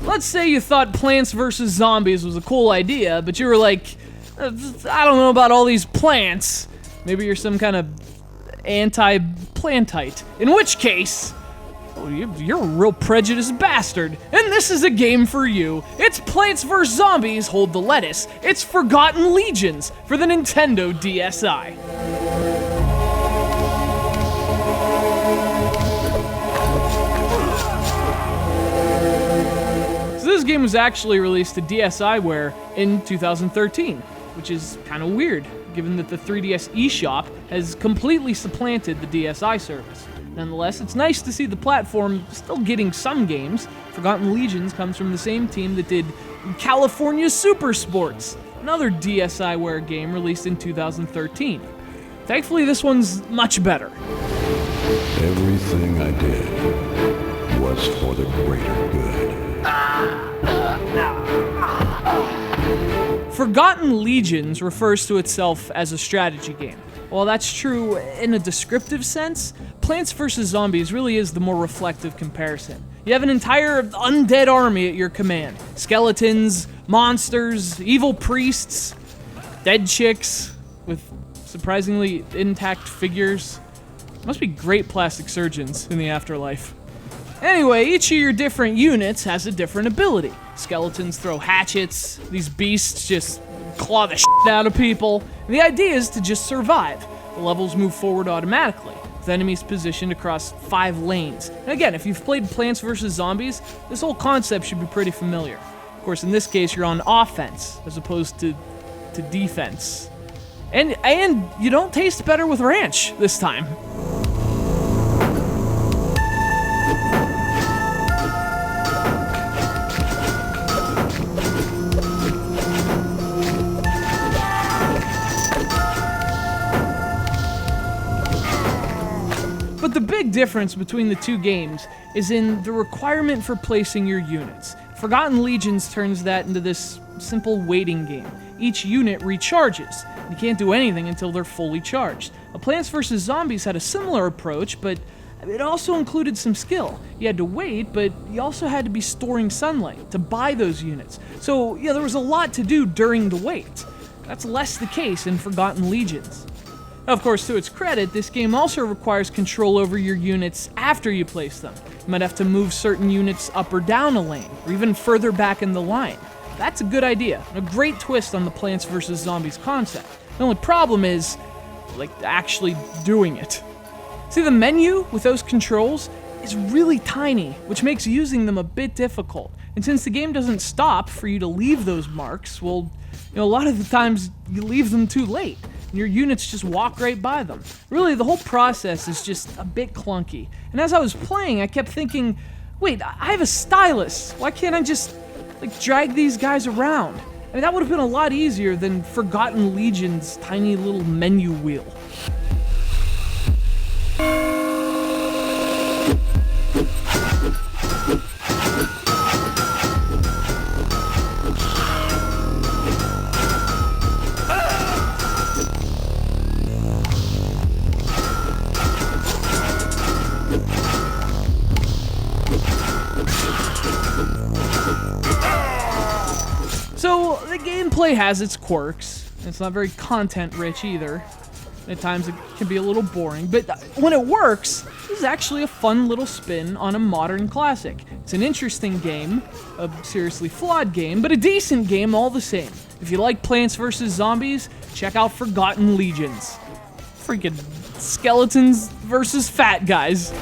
Let's say you thought Plants vs. Zombies was a cool idea, but you were like, I don't know about all these plants. Maybe you're some kind of anti-plantite. In which case, you're a real prejudiced bastard, and this is a game for you. It's Plants vs. Zombies, hold the lettuce. It's Forgotten Legions for the Nintendo DSi. So this game was actually released to DSiWare in 2013, which is kind of weird, given that the 3DS eShop has completely supplanted the DSi service. Nonetheless, it's nice to see the platform still getting some games. Forgotten Legions comes from the same team that did California Super Sports, another DSiWare game released in 2013. Thankfully, this one's much better. Everything I did was for the greater good. Forgotten Legions refers to itself as a strategy game. While that's true in a descriptive sense, Plants vs. Zombies really is the more reflective comparison. You have an entire undead army at your command. Skeletons, monsters, evil priests, dead chicks with surprisingly intact figures. Must be great plastic surgeons in the afterlife. Anyway, each of your different units has a different ability. Skeletons throw hatchets, these beasts just claw the shit out of people. And the idea is to just survive. The levels move forward automatically, with enemies positioned across 5 lanes. And again, if you've played Plants vs. Zombies, this whole concept should be pretty familiar. Of course, in this case, you're on offense, as opposed to defense. And you don't taste better with ranch this time. But the big difference between the two games is in the requirement for placing your units. Forgotten Legions turns that into this simple waiting game. Each unit recharges. You can't do anything until they're fully charged. Plants vs. Zombies had a similar approach, but it also included some skill. You had to wait, but you also had to be storing sunlight to buy those units. So, yeah, there was a lot to do during the wait. That's less the case in Forgotten Legions. Of course, to its credit, this game also requires control over your units after you place them. You might have to move certain units up or down a lane, or even further back in the line. That's a good idea, and a great twist on the Plants vs. Zombies concept. The only problem is, actually doing it. See, the menu with those controls is really tiny, which makes using them a bit difficult. And since the game doesn't stop for you to leave those marks, well, a lot of the times you leave them too late. Your units just walk right by them. Really, the whole process is just a bit clunky. And as I was playing, I kept thinking, wait, I have a stylus. Why can't I just, drag these guys around? I mean, that would have been a lot easier than Forgotten Legion's tiny little menu wheel. So, the gameplay has its quirks. It's not very content-rich either. At times it can be a little boring, but when it works, this is actually a fun little spin on a modern classic. It's an interesting game, a seriously flawed game, but a decent game all the same. If you like Plants vs. Zombies, check out Forgotten Legions. Freaking skeletons versus fat guys.